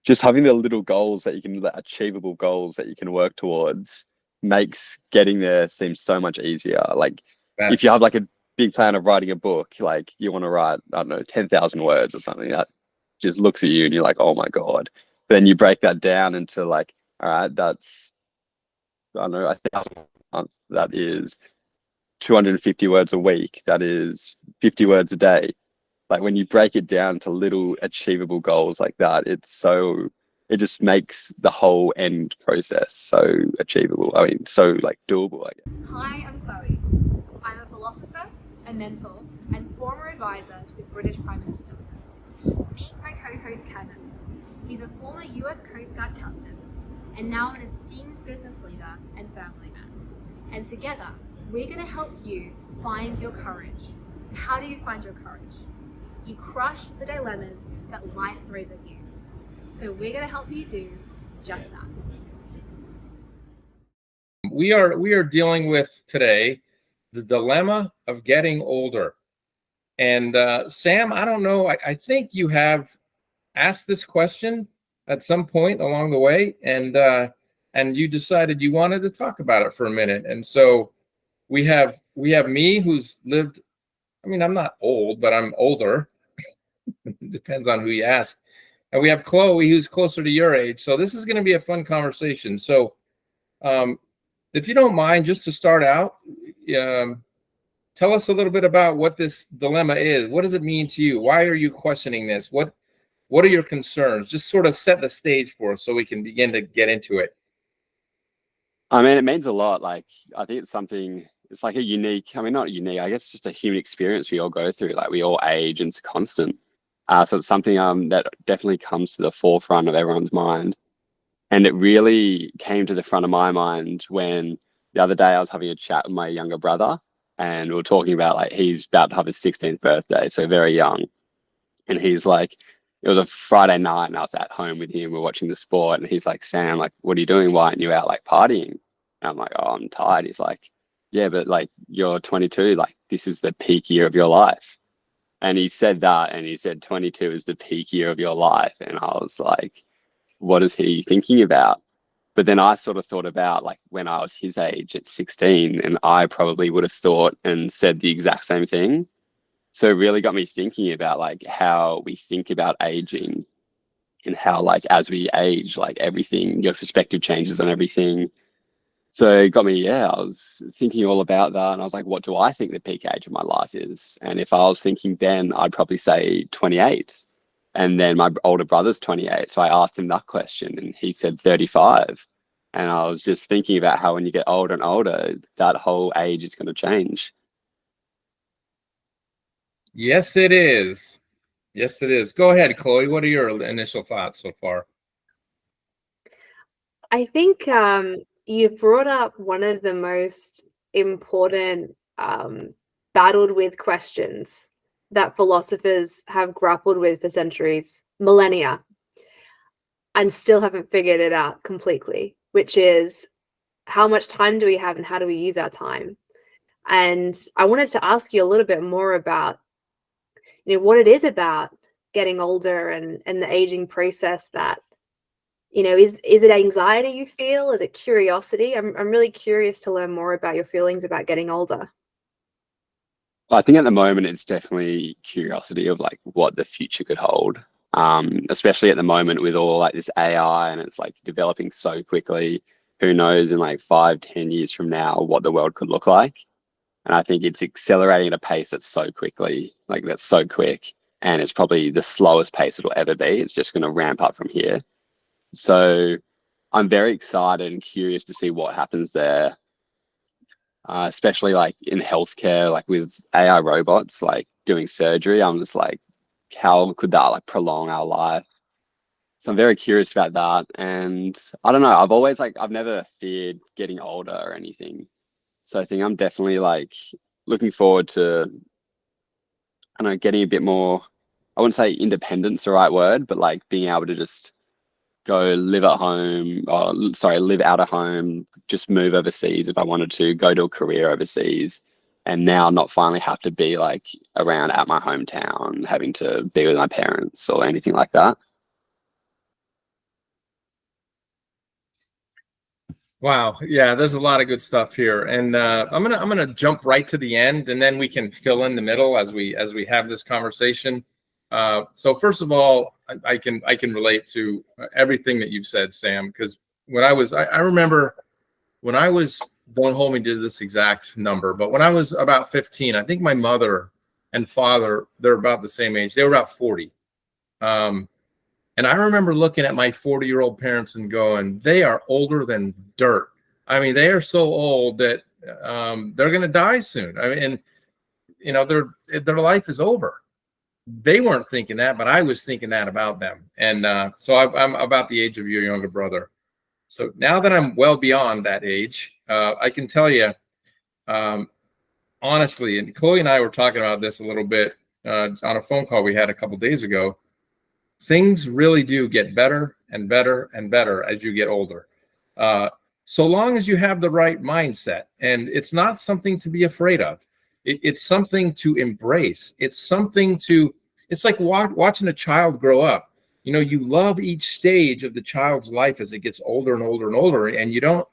just having the little goals that you can, the achievable goals that you can work towards makes getting there seem so much easier. Like That if you have like a big plan of writing a book, like you want to write, I don't know, 10,000 words or something, that just looks at you and you're like, oh my God. Then you break that down into like, all right, that's, I don't know, 1,000 a month. That is 250 words a week. That is 50 words a day. Like when you break it down to little achievable goals like that, it just makes the whole end process so achievable. I mean, so like doable, I guess. Hi, I'm Chloe. I'm a philosopher, a mentor, and former advisor to the British Prime Minister. Meet my co-host Kevin. He's a former US Coast Guard captain and now an esteemed business leader and family man. And together, we're going to help you find your courage. And how do you find your courage? You crush the dilemmas that life throws at you. So we're going to help you do just that. we are dealing with today the dilemma of getting older. And Sam, I don't know, I think you have asked this question at some point along the way, and you decided you wanted to talk about it for a minute. And so we have me, who's lived, I mean, I'm not old, but I'm older. Depends on who you ask. And we have Chloe, who's closer to your age. So this is going to be a fun conversation. So if you don't mind, just to start out, tell us a little bit about what this dilemma is. What does it mean to you? Why are you questioning this? What are your concerns? Just sort of set the stage for us so we can begin to get into it. I mean, it means a lot. Like, I think it's something, it's like a unique, I mean, not unique, I guess just a human experience we all go through. Like, we all age and it's constant. So it's something that definitely comes to the forefront of everyone's mind. And it really came to the front of my mind when the other day I was having a chat with my younger brother and we were talking about like he's about to have his 16th birthday, so very young. And he's like, it was a Friday night and I was at home with him, we're watching the sport, and he's like, Sam, like, what are you doing? Why aren't you out like partying? And I'm like, oh, I'm tired. He's like, yeah, but like you're 22, like this is the peak year of your life. And he said that, and he said 22 is the peak year of your life. And I was like, what is he thinking about? But then I sort of thought about like when I was his age at 16, and I probably would have thought and said the exact same thing. So it really got me thinking about like how we think about aging and how like as we age, like everything, your perspective changes on everything. So it got me, yeah, I was thinking all about that. And I was like, what do I think the peak age of my life is? And if I was thinking then, I'd probably say 28. And then my older brother's 28. So I asked him that question and he said 35. And I was just thinking about how when you get older and older, that whole age is going to change. Yes, it is. Yes, it is. Go ahead, Chloe. What are your initial thoughts so far? I think you've brought up one of the most important battled with questions that philosophers have grappled with for centuries, millennia, and still haven't figured it out completely, which is how much time do we have and how do we use our time? And I wanted to ask you a little bit more about, what it is about getting older and the aging process that, is it anxiety you feel? Is it curiosity? I'm really curious to learn more about your feelings about getting older. I think at the moment it's definitely curiosity of like what the future could hold. Especially at the moment with all like this AI and it's like developing so quickly. Who knows in like 5, 10 years from now what the world could look like? And I think it's accelerating at a pace that's so quickly, like that's so quick. And it's probably the slowest pace it'll ever be. It's just going to ramp up from here. So I'm very excited and curious to see what happens there, especially like in healthcare, like with AI robots, like doing surgery. I'm just like, how could that like prolong our life? So I'm very curious about that. And I don't know, I've never feared getting older or anything. So I think I'm definitely like looking forward to, I don't know, getting a bit more, I wouldn't say independence the right word, but like being able to just go live at home, or sorry, live out of home, just move overseas if I wanted to, go to a career overseas, and now not finally have to be like around at my hometown, having to be with my parents or anything like that. Wow. Yeah, there's a lot of good stuff here. And I'm gonna jump right to the end, and then we can fill in the middle as we have this conversation. So first of all, I can relate to everything that you've said, Sam, because I remember when I was, don't hold me to this exact number, but when I was about 15, I think my mother and father, they're about the same age. They were about 40. Um, and I remember looking at my 40-year-old parents and going, they are older than dirt. I mean, they are so old that they're going to die soon. I mean, and their life is over. They weren't thinking that, but I was thinking that about them. And so I'm about the age of your younger brother. So now that I'm well beyond that age, I can tell you um, honestly, and Chloe and I were talking about this a little bit on a phone call we had a couple days ago. Things really do get better and better and better as you get older. Uh, so long as you have the right mindset, and it's not something to be afraid of. It's something to embrace. It's like watching a child grow up. You love each stage of the child's life as it gets older and older and older, and you don't,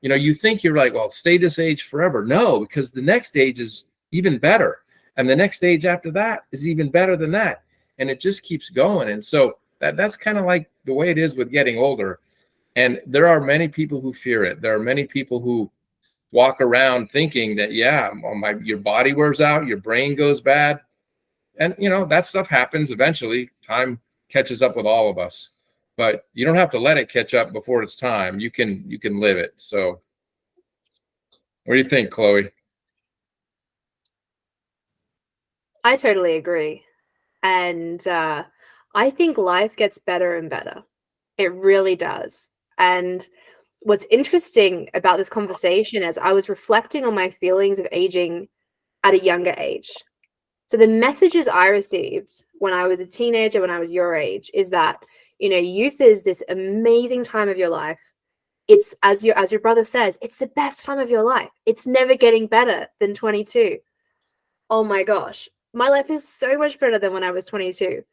you think you're like, well, stay this age forever. No, because the next stage is even better. And the next stage after that is even better than that. And it just keeps going. And so that's kind of like the way it is with getting older. And there are many people who fear it. There are many people who walk around thinking that, yeah, your body wears out, your brain goes bad. And, that stuff happens eventually. Time catches up with all of us. But you don't have to let it catch up before it's time. You can live it. So what do you think, Chloe? I totally agree. And I think life gets better and better. It really does. And what's interesting about this conversation is I was reflecting on my feelings of aging at a younger age. So the messages I received when I was a teenager, when I was your age, is that, youth is this amazing time of your life. It's, as your brother says, it's the best time of your life. It's never getting better than 22. Oh my gosh, my life is so much better than when I was 22.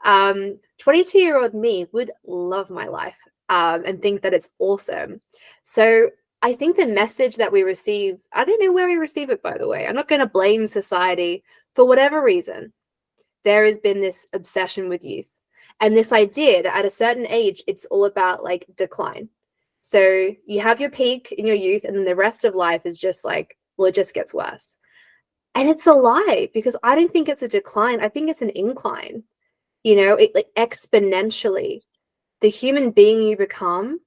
22-year-old me would love my life and think that it's awesome. So I think the message that we receive, I don't know where we receive it, by the way. I'm not going to blame society for whatever reason. There has been this obsession with youth and this idea that at a certain age, it's all about like decline. So you have your peak in your youth and then the rest of life is just like, well, it just gets worse. And it's a lie because I don't think it's a decline. I think it's an incline. It like exponentially, the human being you become,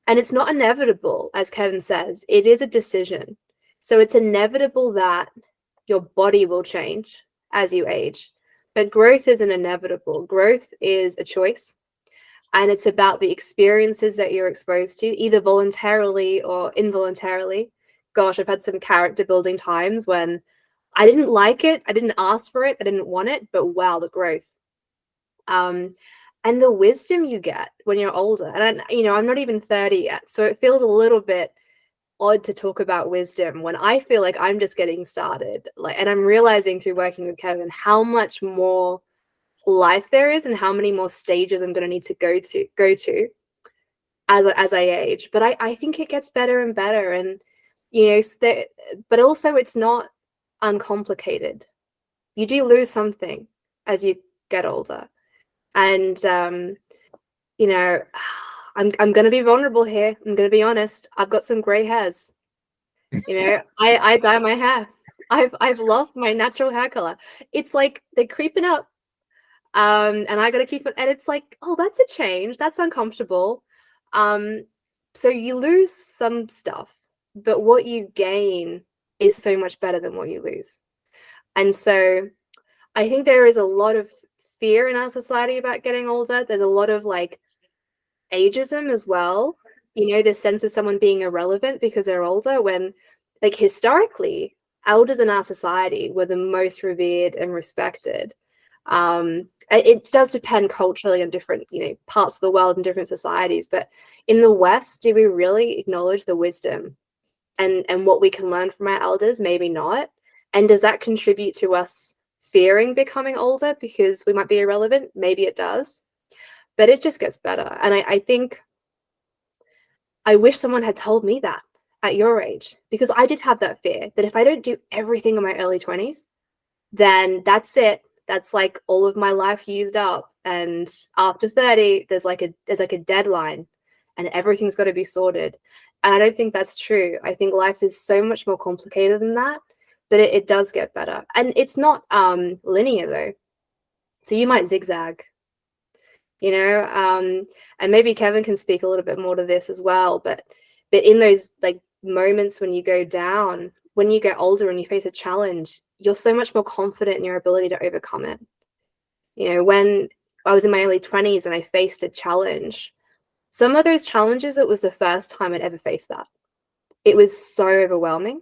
and it's not inevitable, as Kevin says, it is a decision. So it's inevitable that your body will change as you age. But growth isn't inevitable. Growth is a choice. And it's about the experiences that you're exposed to, either voluntarily or involuntarily. Gosh, I've had some character building times when I didn't like it. I didn't ask for it. I didn't want it. But wow, the growth. And the wisdom you get when you're older. And I'm not even 30 yet, so it feels a little bit odd to talk about wisdom when I feel like I'm just getting started. And I'm realizing through working with Kevin how much more life there is and how many more stages I'm going to need to go to as I age. But I think it gets better and better, and but also it's not uncomplicated. You do lose something as you get older. And I'm going to be vulnerable here. I'm going to be honest. I've got some gray hairs. I dye my hair. I've lost my natural hair color. It's like they're creeping up. And I got to keep it. And it's like, oh, that's a change. That's uncomfortable. So you lose some stuff, but what you gain is so much better than what you lose. And so I think there is a lot of fear in our society about getting older. There's a lot of like ageism as well. This sense of someone being irrelevant because they're older, when like historically, elders in our society were the most revered and respected. It does depend culturally on different, parts of the world and different societies. But in the West, do we really acknowledge the wisdom and what we can learn from our elders? Maybe not. And does that contribute to us fearing becoming older because we might be irrelevant? Maybe it does, but it just gets better. And I think I wish someone had told me that at your age, because I did have that fear that if I don't do everything in my early 20s, then that's it. That's like all of my life used up. And after 30, there's like a deadline and everything's got to be sorted. And I don't think that's true. I think life is so much more complicated than that, but it does get better. And it's not linear though. So you might zigzag, you know, and maybe Kevin can speak a little bit more to this as well. But in those like moments when you go down, when you get older and you face a challenge, you're so much more confident in your ability to overcome it. You know, when I was in my early 20s and I faced a challenge, some of those challenges, it was the first time I'd ever faced that. It was so overwhelming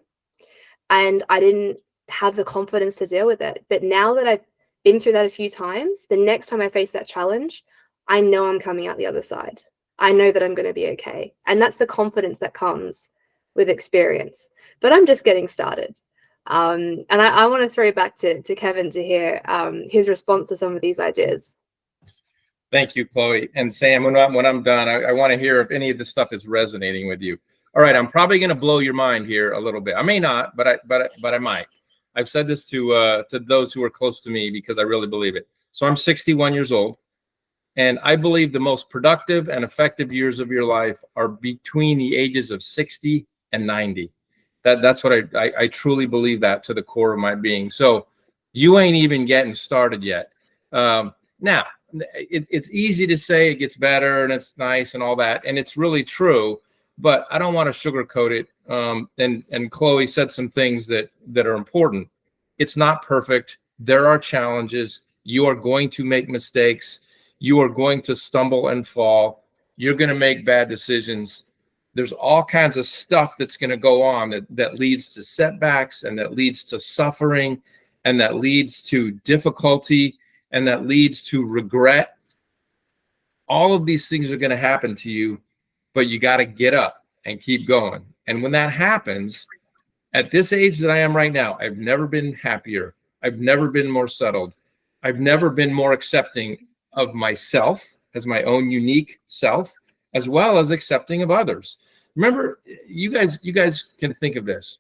and I didn't have the confidence to deal with it. But now that I've been through that a few times, the next time I face that challenge, I know I'm coming out the other side. I know that I'm going to be okay. And that's the confidence that comes with experience. But I'm just getting started. And I want to throw back to Kevin to hear his response to some of these ideas. Thank you, Chloe. And Sam, when I'm done, I want to hear if any of this stuff is resonating with you. All right, I'm probably going to blow your mind here a little bit. I may not, but I might. I've said this to those who are close to me because I really believe it. So I'm 61 years old, and I believe the most productive and effective years of your life are between the ages of 60 and 90. That's what I truly believe that to the core of my being. So you ain't even getting started yet. Now, it's easy to say it gets better and it's nice and all that, and it's really true, but I don't want to sugarcoat it. And Chloe said some things that are important. It's not perfect. There are challenges. You are going to make mistakes. You are going to stumble and fall. You're going to make bad decisions. There's all kinds of stuff that's going to go on that leads to setbacks and that leads to suffering and that leads to difficulty and that leads to regret. All of these things are going to happen to you, but you got to get up and keep going. And when that happens, at this age that I am right now, I've never been happier. I've never been more settled. I've never been more accepting of myself as my own unique self, as well as accepting of others. Remember, you guys can think of this.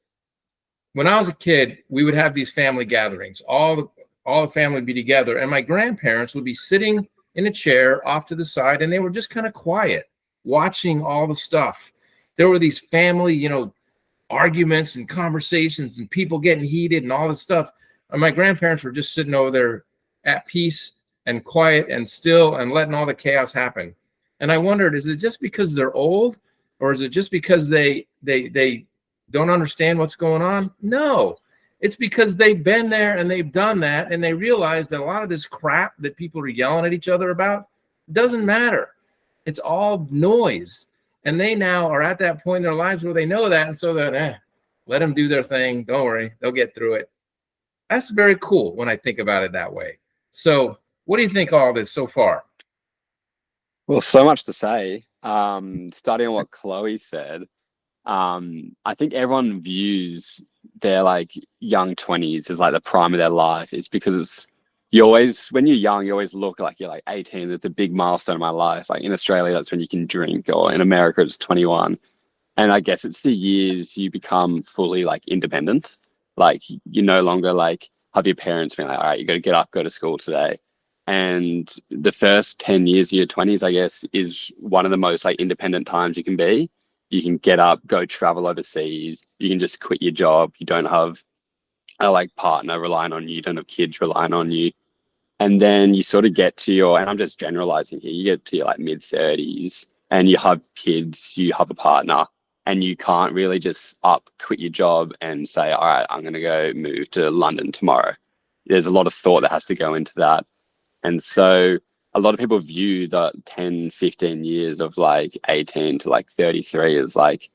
When I was a kid, we would have these family gatherings. All the family would be together, and my grandparents would be sitting in a chair off to the side, and they were just kind of quiet, watching all the stuff. There were these family, arguments and conversations and people getting heated and all this stuff. And my grandparents were just sitting over there at peace and quiet and still and letting all the chaos happen. And I wondered, is it just because they're old, or is it just because they don't understand what's going on? No, it's because they've been there and they've done that, and they realize that a lot of this crap that people are yelling at each other about doesn't matter. It's all noise. And they now are at that point in their lives where they know that, and so that let them do their thing. Don't worry, they'll get through it. That's very cool when I think about it that way. So what do you think of all this so far? Well, so much to say. Starting on what Chloe said, I think everyone views their like young 20s as like the prime of their life. It's because when you're young, you always look like you're like 18. It's a big milestone in my life. Like in Australia, that's when you can drink, or in America, it's 21. And I guess it's the years you become fully like independent. Like you no longer like have your parents being like, all right, you got to get up, go to school today. And the first 10 years of your 20s, I guess, is one of the most like independent times you can be. You can get up, go travel overseas. You can just quit your job. You don't have a like partner relying on you. You don't have kids relying on you. And then you sort of get to and I'm just generalizing here, you get to your like mid 30s and you have kids, you have a partner, and you can't really just quit your job and say, all right, I'm going to go move to London tomorrow. There's a lot of thought that has to go into that. And so a lot of people view the 10, 15 years of like 18 to like 33 as like,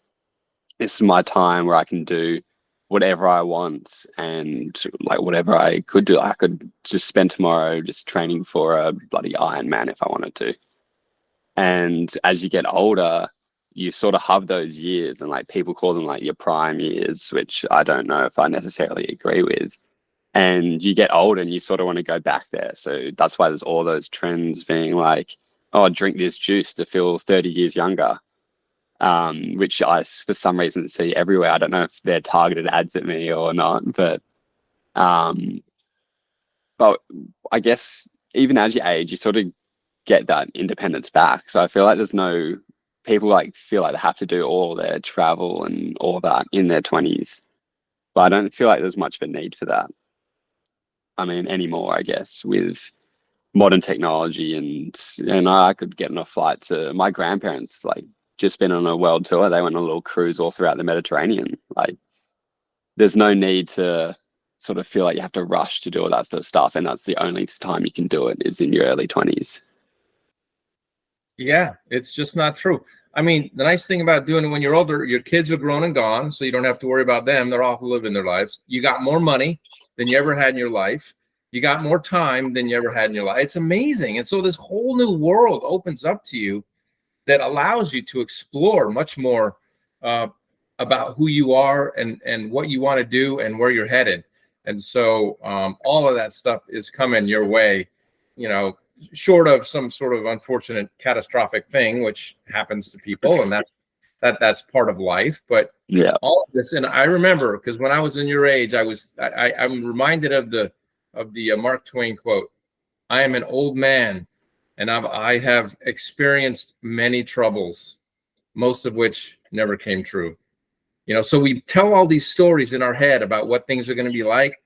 this is my time where I can do whatever I want, and like whatever I could do. I could just spend tomorrow just training for a bloody Ironman if I wanted to. And as you get older, you sort of have those years, and like people call them like your prime years, which I don't know if I necessarily agree with. And you get older and you sort of want to go back there. So that's why there's all those trends being like, oh, drink this juice to feel 30 years younger. which I, for some reason, see everywhere. I don't know if they're targeted ads at me or not, um, but I guess even as you age, you sort of get that independence back. So I feel like there's no people like feel like they have to do all their travel and all that in their 20s, but I don't feel like there's much of a need for that. I mean, anymore, I guess, with modern technology and I could get on a flight to my grandparents, like just been on a world tour. They went on a little cruise all throughout the Mediterranean. Like there's no need to sort of feel like you have to rush to do all that sort of stuff. And that's the only time you can do it is in your early 20s. Yeah, it's just not true. I mean, the nice thing about doing it when you're older, your kids are grown and gone, so you don't have to worry about them. They're off living their lives. You got more money than you ever had in your life. You got more time than you ever had in your life. It's amazing. And so this whole new world opens up to you that allows you to explore much more about who you are and what you want to do and where you're headed. And so all of that stuff is coming your way, you know, short of some sort of unfortunate catastrophic thing, which happens to people, and that's part of life. But Yeah. all of this, and I remember because when I was in your age, I'm reminded of the Mark Twain quote: "I am an old man, and I have experienced many troubles, most of which never came true." You know, so we tell all these stories in our head about what things are going to be like,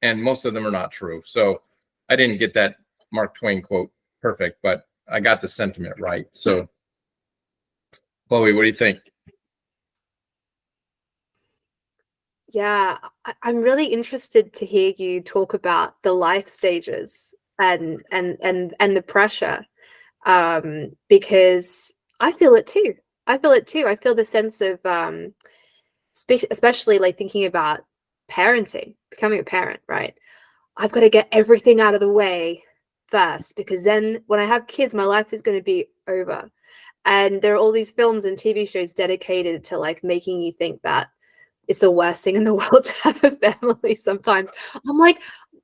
and most of them are not true. So I didn't get that Mark Twain quote perfect, but I got the sentiment right. So, Chloe, what do you think? Yeah, I'm really interested to hear you talk about the life stages and the pressure, because I feel it too. I feel it too. I feel the sense of especially like thinking about parenting, becoming a parent, right? I've got to get everything out of the way first, because then when I have kids, my life is going to be over. And there are all these films and TV shows dedicated to like making you think that it's the worst thing in the world to have a family sometimes. I'm like,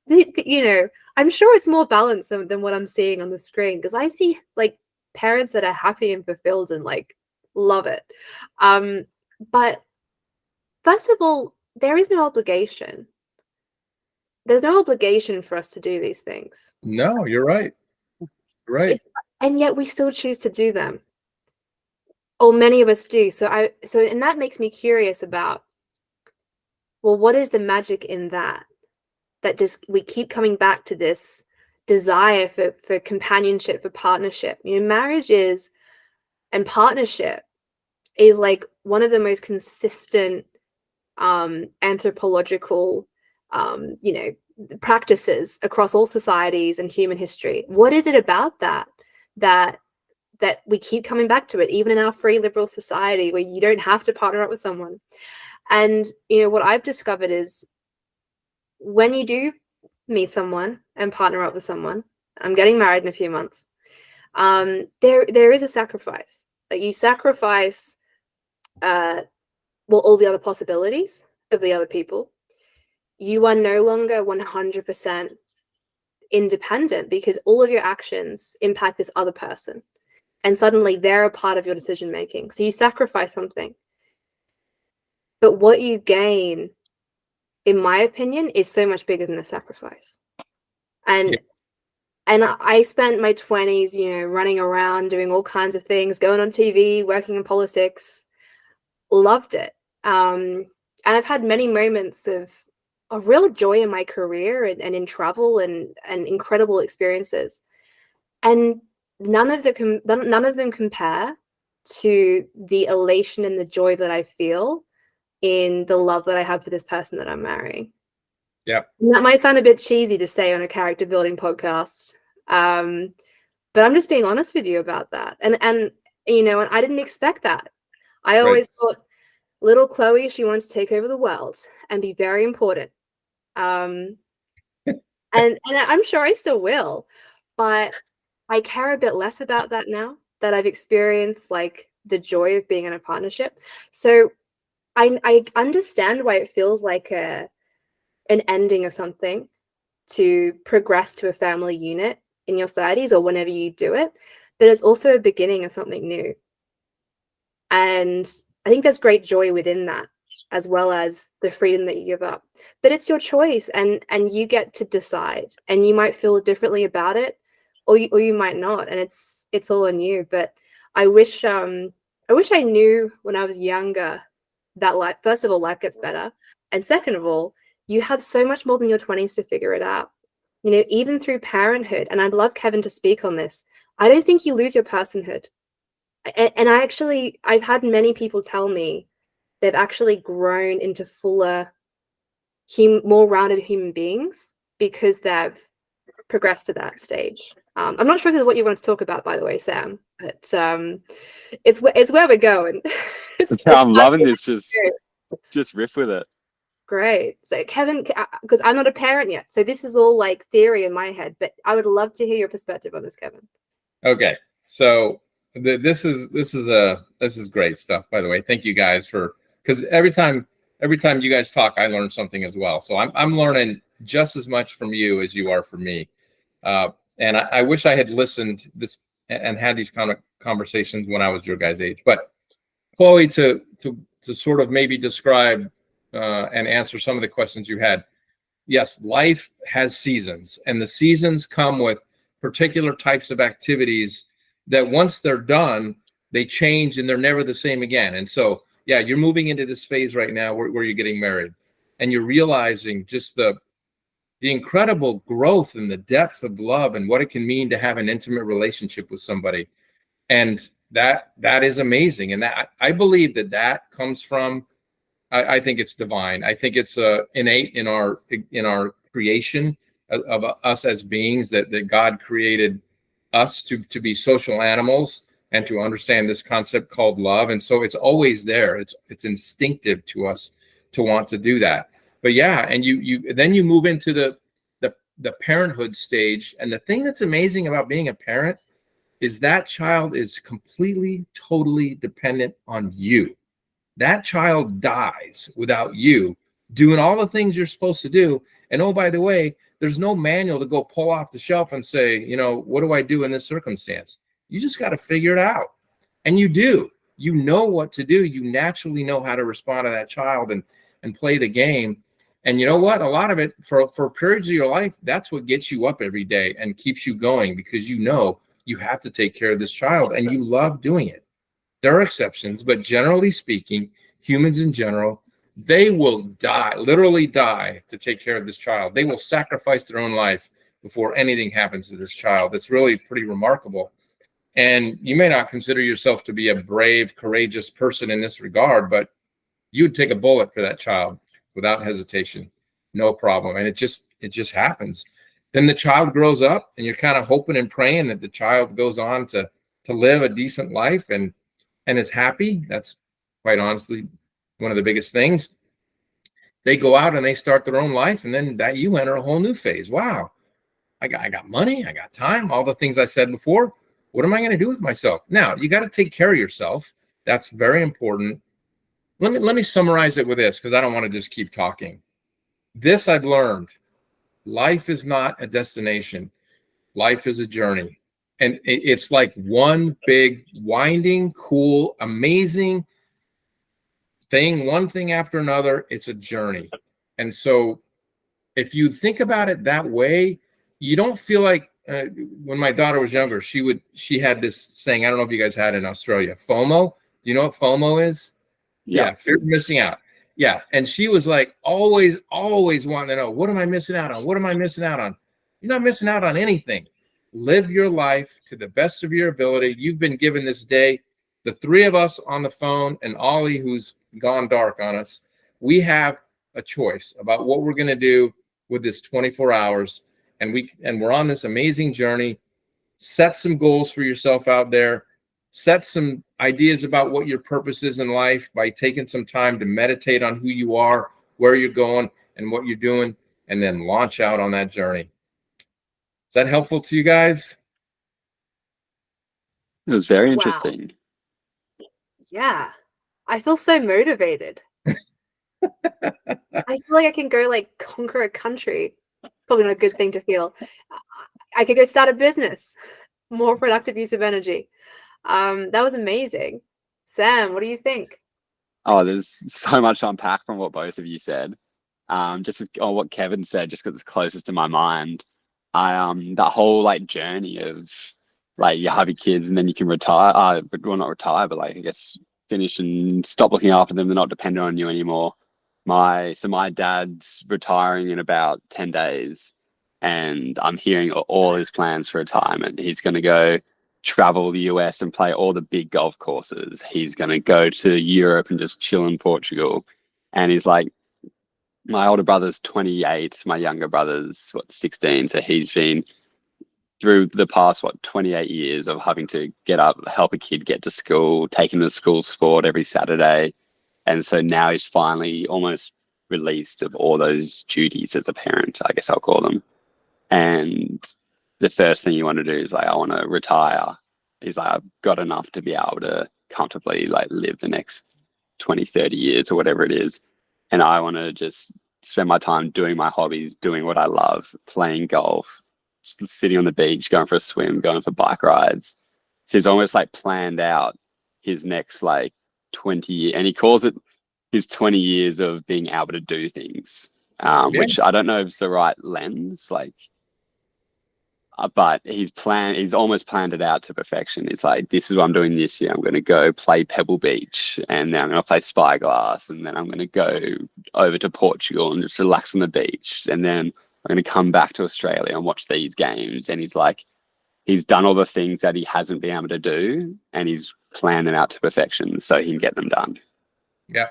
you know, I'm sure it's more balanced than what I'm seeing on the screen, because I see like parents that are happy and fulfilled and like love it. But first of all, there is no obligation. There's no obligation for us to do these things. No, you're right. Right. And yet we still choose to do them. Or many of us do. And that makes me curious about, well, what is the magic in that? That just we keep coming back to this desire for companionship, for partnership. You know, marriage is and partnership is like one of the most consistent anthropological you know, practices across all societies and human history. What is it about that we keep coming back to it, even in our free liberal society where you don't have to partner up with someone? And you know what I've discovered is when you do meet someone and partner up with someone, I'm getting married in a few months, there is a sacrifice. Like you sacrifice well, all the other possibilities of the other people. You are no longer 100% independent because all of your actions impact this other person. And suddenly they're a part of your decision making. So you sacrifice something. But what you gain, in my opinion, is so much bigger than the sacrifice. And Yeah. and I spent my 20s, you know, running around, doing all kinds of things, going on TV, working in politics, loved it. And I've had many moments of real joy in my career and in travel and incredible experiences. And none of them compare to the elation and the joy that I feel in the love that I have for this person that I'm marrying. Yeah. And that might sound a bit cheesy to say on a character building podcast, but I'm just being honest with you about that. And you know, and I didn't expect that. I always thought little Chloe, she wanted to take over the world and be very important. And I'm sure I still will, but I care a bit less about that now that I've experienced like the joy of being in a partnership. So I understand why it feels like an ending of something to progress to a family unit in your 30s or whenever you do it, but it's also a beginning of something new. And I think there's great joy within that, as well as the freedom that you give up. But it's your choice, and you get to decide. And you might feel differently about it, or you might not, and it's all on you. But I wish I knew when I was younger that life, first of all, life gets better, and second of all, you have so much more than your 20s to figure it out. You know, even through parenthood, and I'd love Kevin to speak on this. I don't think you lose your personhood. And I've had many people tell me they've actually grown into fuller, more rounded human beings because they've progressed to that stage. I'm not sure if this is what you want to talk about, by the way, Sam, but it's where we're going. it's I'm loving this. Just riff with it. Great. So Kevin, because I'm not a parent yet, so this is all like theory in my head, but I would love to hear your perspective on this, Kevin. Okay, so this is great stuff. By the way, thank you guys because every time you guys talk, I learn something as well. So I'm learning just as much from you as you are from me. And I wish I had listened this and had these kind of conversations when I was your guys' age. But Chloe, to sort of maybe describe and answer some of the questions you had. Yes, life has seasons, and the seasons come with particular types of activities that once they're done, they change and they're never the same again. And so, yeah, you're moving into this phase right now where you're getting married, and you're realizing just the incredible growth and the depth of love and what it can mean to have an intimate relationship with somebody. And that is amazing. And that I believe that comes from, I think it's divine. I think it's innate in our creation of us as beings, that God created us to be social animals and to understand this concept called love. And so it's always there. It's instinctive to us to want to do that. But yeah, and you move into the parenthood stage. And the thing that's amazing about being a parent is that child is completely, totally dependent on you. That child dies without you doing all the things you're supposed to do. And oh, by the way, there's no manual to go pull off the shelf and say, what do I do in this circumstance? You just got to figure it out. And you do. You know what to do. You naturally know how to respond to that child and play the game. And you know what? A lot of it, for periods of your life, that's what gets you up every day and keeps you going, because you know you have to take care of this child and you love doing it. There are exceptions, but generally speaking, humans in general, they will die, literally die, to take care of this child. They will sacrifice their own life before anything happens to this child. It's really pretty remarkable. And you may not consider yourself to be a brave, courageous person in this regard, but you would take a bullet for that child without hesitation, no problem. And it just happens. Then the child grows up, and you're kind of hoping and praying that the child goes on to live a decent life and is happy. That's quite honestly one of the biggest things. They go out and they start their own life, and then that you enter a whole new phase. Wow, I got money, I got time, all the things I said before. What am I going to do with myself? Now, you got to take care of yourself. That's very important. Let me summarize it with this, because I don't want to just keep talking. This I've learned. Life is not a destination. Life is a journey. And it's like one big, winding, cool, amazing thing, one thing after another. It's a journey. And so if you think about it that way, you don't feel like, when my daughter was younger, she had this saying, I don't know if you guys had it in Australia, FOMO. Do you know what FOMO is? Yeah, fear of missing out. Yeah. And she was like, always wanting to know, what am I missing out on? What am I missing out on? You're not missing out on anything. Live your life to the best of your ability. You've been given this day. The three of us on the phone and Ollie, who's gone dark on us, we have a choice about what we're going to do with this 24 hours. And we're on this amazing journey. Set some goals for yourself out there. Set some ideas about what your purpose is in life by taking some time to meditate on who you are, where you're going, and what you're doing, and then launch out on that journey. Is that helpful to you guys? It was very interesting. Wow. Yeah. I feel so motivated. I feel like I can go like conquer a country. Probably not a good thing to feel. I could go start a business. More productive use of energy. That was amazing. Sam, what do you think? Oh, there's so much to unpack from what both of you said. Just on what Kevin said, just because it's closest to my mind. That whole like journey of like you have your kids and then you can retire. But well, not retire, but like I guess finish and stop looking after them. They're not dependent on you anymore. My dad's retiring in about 10 days, and I'm hearing all his plans for retirement. He's going to go travel the US and play all the big golf courses. He's going to go to Europe and just chill in Portugal. And he's like, my older brother's 28, my younger brother's 16. So he's been through the past 28 years of having to get up, help a kid get to school, take him to school sport every Saturday. And so now he's finally almost released of all those duties as a parent, I guess I'll call them. And the first thing you want to do is like, I want to retire. He's like, I've got enough to be able to comfortably like live the next 20, 30 years or whatever it is. And I want to just spend my time doing my hobbies, doing what I love, playing golf, just sitting on the beach, going for a swim, going for bike rides. So he's almost like planned out his next like 20 years, and he calls it his 20 years of being able to do things, which I don't know if it's the right lens. Like, but he's almost planned it out to perfection. It's like, this is what I'm doing this year. I'm going to go play Pebble Beach, and then I'm going to play Spyglass, and then I'm going to go over to Portugal and just relax on the beach. And then I'm going to come back to Australia and watch these games. And he's like, he's done all the things that he hasn't been able to do, and he's planned them out to perfection so he can get them done. Yeah.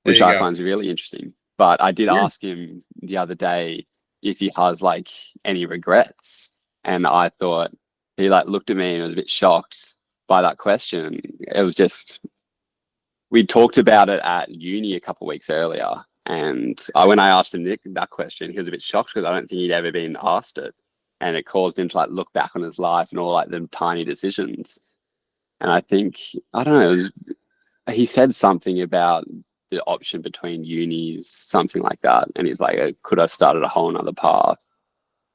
Which I find really interesting. But I did ask him the other day if he has like any regrets. And I thought he like looked at me and was a bit shocked by that question. It was just, we talked about it at uni a couple of weeks earlier. And when I asked him that question, he was a bit shocked because I don't think he'd ever been asked it. And it caused him to like look back on his life and all like the tiny decisions. And I think, I don't know, he said something about the option between unis, something like that. And he's like, could have started a whole nother path.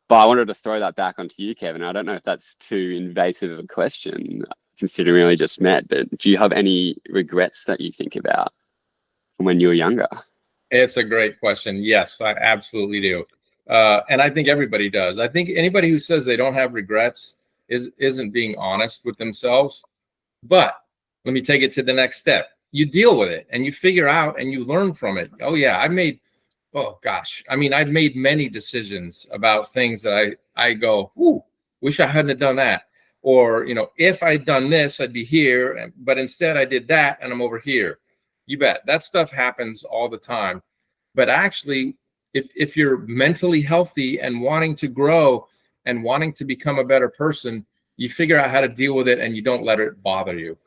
But I wanted to throw that back onto you, Kevin. I don't know if that's too invasive of a question, considering we only just met, but do you have any regrets that you think about from when you were younger? It's a great question. Yes, I absolutely do. And I think everybody does. I think anybody who says they don't have regrets isn't being honest with themselves. But let me take it to the next step. You deal with it and you figure out and you learn from it. Oh yeah, I've made many decisions about things that I go, ooh, wish I hadn't have done that. Or, if I'd done this, I'd be here, but instead I did that and I'm over here. You bet. That stuff happens all the time. But actually, if you're mentally healthy and wanting to grow and wanting to become a better person, you figure out how to deal with it and you don't let it bother you.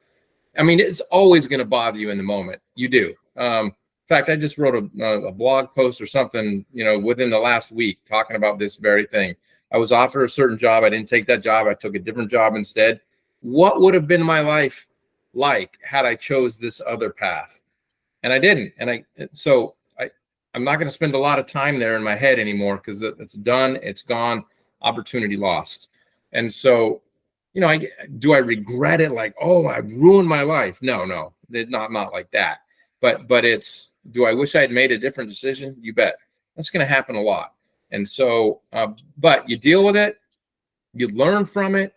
I mean, it's always going to bother you in the moment. You do. In fact, I just wrote a blog post or something, within the last week talking about this very thing. I was offered a certain job. I didn't take that job. I took a different job instead. What would have been my life like had I chose this other path? And I didn't. I'm not going to spend a lot of time there in my head anymore because it's done. It's gone. Opportunity lost. And so, do I regret it? Like, oh, I ruined my life. No, not like that. But it's, do I wish I had made a different decision? You bet. That's going to happen a lot. And so, but you deal with it, you learn from it,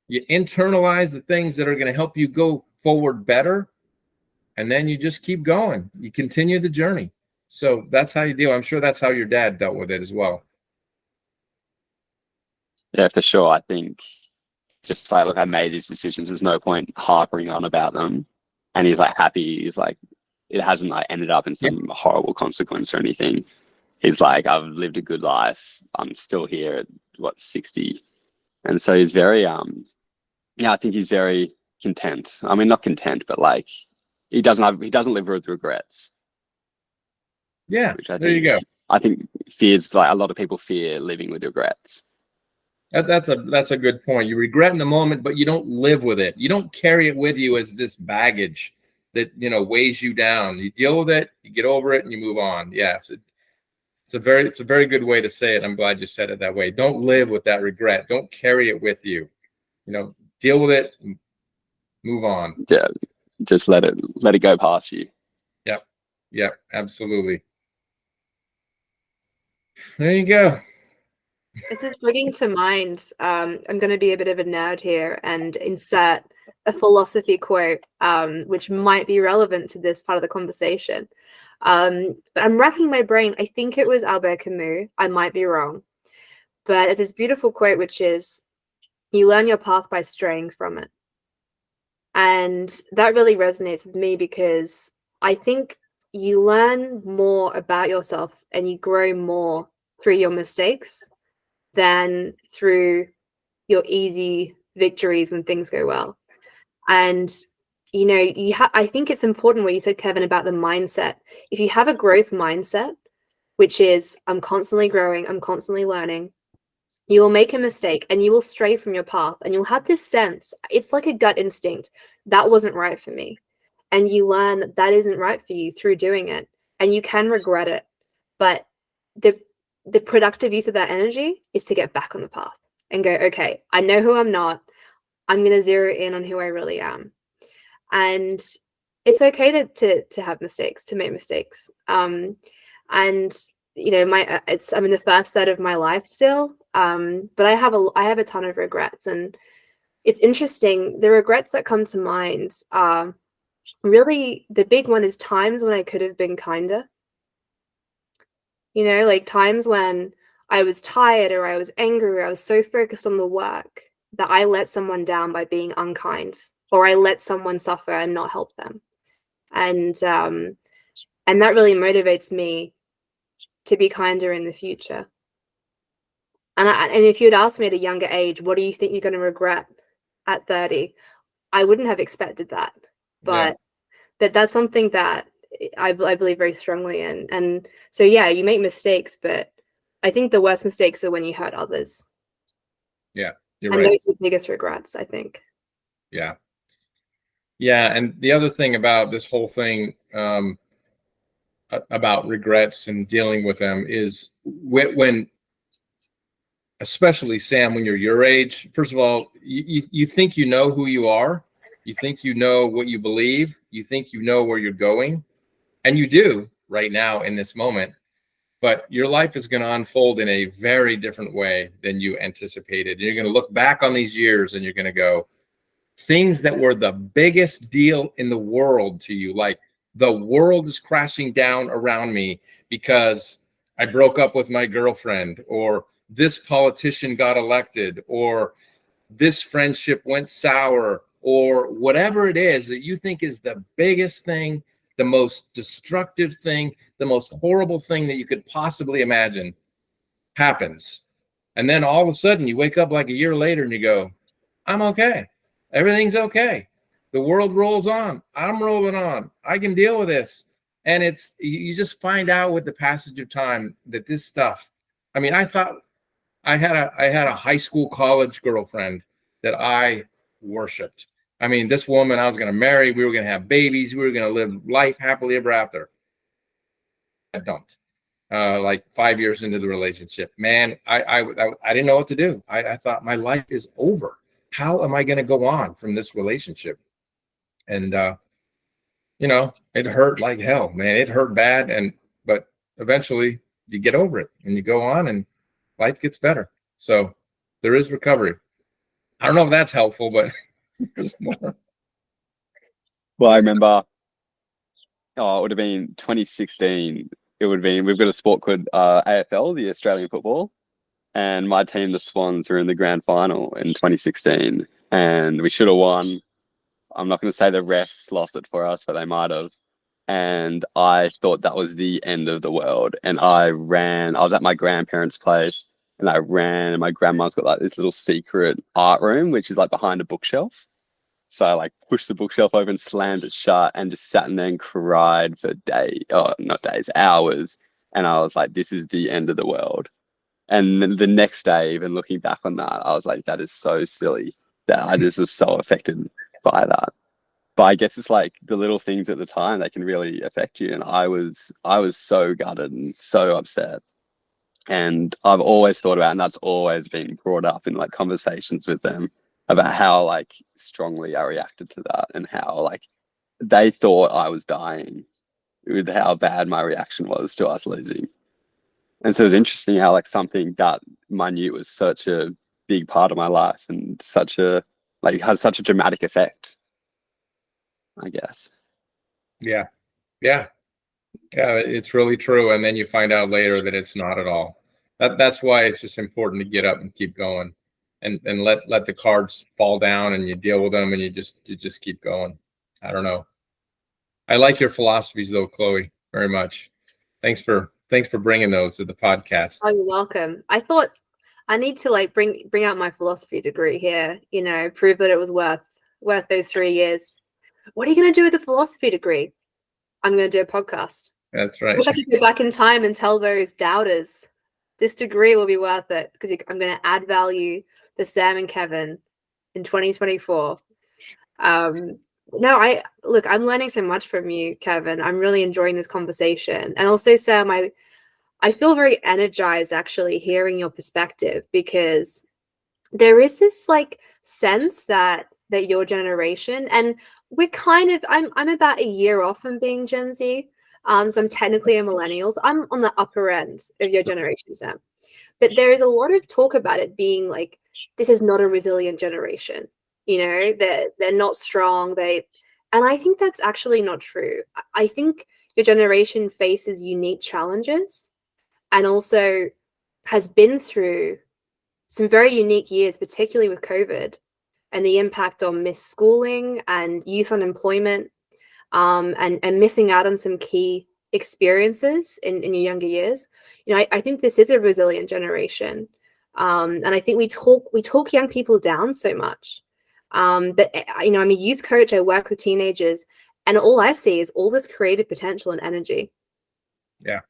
you internalize the things that are going to help you go forward better, and then you just keep going. You continue the journey. So that's how you deal. I'm sure that's how your dad dealt with it as well. Yeah, for sure. I think just like, look, I made these decisions. There's no point harping on about them. And he's like happy. He's like, it hasn't like ended up in some horrible consequence or anything. He's like, I've lived a good life. I'm still here at 60. And so he's very, I think he's very content. I mean, not content, but like he doesn't live with regrets. Yeah. Which I there think, you go. I think fears, like a lot of people fear living with regrets. That's a good point. You regret in the moment, but you don't live with it. You don't carry it with you as this baggage that, weighs you down. You deal with it, you get over it, and you move on. Yeah. It's a very good way to say it. I'm glad you said it that way. Don't live with that regret. Don't carry it with you. Deal with it, and move on. Yeah, just let it go past you. Yep, absolutely. There you go. This is bringing to mind, I'm going to be a bit of a nerd here and insert a philosophy quote, which might be relevant to this part of the conversation. But I'm racking my brain. I think it was Albert Camus. I might be wrong. But it's this beautiful quote, which is, you learn your path by straying from it. And that really resonates with me because I think you learn more about yourself and you grow more through your mistakes than through your easy victories when things go well. And I think it's important what you said, Kevin, about the mindset. If you have a growth mindset, which is I'm constantly growing, I'm constantly learning, you will make a mistake and you will stray from your path and you'll have this sense, it's like a gut instinct, that wasn't right for me. And you learn that that isn't right for you through doing it, and you can regret it. But the productive use of that energy is to get back on the path and go, okay, I know who I'm not. I'm going to zero in on who I really am. And it's okay to have mistakes, to make mistakes. And I'm in the first third of my life still. But I have a ton of regrets, and it's interesting. The regrets that come to mind are really, the big one is times when I could have been kinder. Like times when I was tired or I was angry or I was so focused on the work that I let someone down by being unkind, or I let someone suffer and not help them. And that really motivates me to be kinder in the future. And if you'd asked me at a younger age, what do you think you're going to regret at 30? I wouldn't have expected that. But that's something that I believe very strongly in. And so, yeah, you make mistakes, but I think the worst mistakes are when you hurt others. Yeah, you're and right. Those are the biggest regrets, I think. Yeah. Yeah. And the other thing about this whole thing, about regrets and dealing with them is when especially Sam, when you're your age, first of all, you think you know who you are. You think you know what you believe. You think you know where you're going. And you do right now in this moment. But your life is going to unfold in a very different way than you anticipated. You're going to look back on these years and you're going to go, things that were the biggest deal in the world to you, like the world is crashing down around me because I broke up with my girlfriend, or this politician got elected, or this friendship went sour, or whatever it is that you think is the biggest thing, the most destructive thing, the most horrible thing that you could possibly imagine happens. And then all of a sudden you wake up like a year later and you go, I'm okay. Everything's okay. The world rolls on. I'm rolling on. I can deal with this. And it's, you just find out with the passage of time that this stuff, I mean, I thought I had a high school, college girlfriend that I worshiped. I mean, this woman I was going to marry, we were going to have babies, we were going to live life happily ever after. I don't. Like 5 years into the relationship, man, I didn't know what to do. I thought my life is over. How am I going to go on from this relationship? And it hurt like hell, man. It hurt bad, but eventually you get over it and you go on, and life gets better. So there is recovery. I don't know if that's helpful, but there's more. Well, I remember, it would have been 2016. It would have been, we've got a sport called AFL, the Australian football. And my team, the Swans, were in the grand final in 2016. And we should have won. I'm not going to say the refs lost it for us, but they might have. And I thought that was the end of the world. And I was at my grandparents' place, and I ran, and my grandma's got like this little secret art room, which is like behind a bookshelf. So I like pushed the bookshelf open, slammed it shut, and just sat in there and cried for not days, hours. And I was like, this is the end of the world. And then the next day, even looking back on that, I was like, that is so silly that I just was so affected by that. But I guess it's like the little things at the time that can really affect you. And I was so gutted and so upset. And I've always thought about, and that's always been brought up in like conversations with them about how like strongly I reacted to that, and how like they thought I was dying with how bad my reaction was to us losing. And so it's interesting how like something that minute was such a big part of my life and such a like had such a dramatic effect, I guess. Yeah. Yeah. Yeah. It's really true. And then you find out later that it's not at all. That's why it's just important to get up and keep going and let the cards fall down and you deal with them and you just keep going. I don't know. I like your philosophies though, Chloe, very much. Thanks for bringing those to the podcast. Oh, you're welcome. I thought I need to like bring out my philosophy degree here, prove that it was worth those 3 years. What are you going to do with a philosophy degree? I'm going to do a podcast. That's I right. wish I could go back in time and tell those doubters this degree will be worth it because I'm going to add value to Sam and Kevin in 2024. No, I'm learning so much from you, Kevin. I'm really enjoying this conversation. And also, Sam, I feel very energized actually hearing your perspective because there is this like sense that your generation, and we're kind of I'm about a year off from being Gen Z. So I'm technically a millennial. So I'm on the upper end of your generation, Sam. But there is a lot of talk about it being like this is not a resilient generation. They're not strong. And I think that's actually not true. I think your generation faces unique challenges and also has been through some very unique years, particularly with COVID and the impact on missed schooling and youth unemployment, and missing out on some key experiences in your younger years. I think this is a resilient generation. And I think we talk young people down so much. But I'm a youth coach. I work with teenagers, and all I see is all this creative potential and energy. Yeah.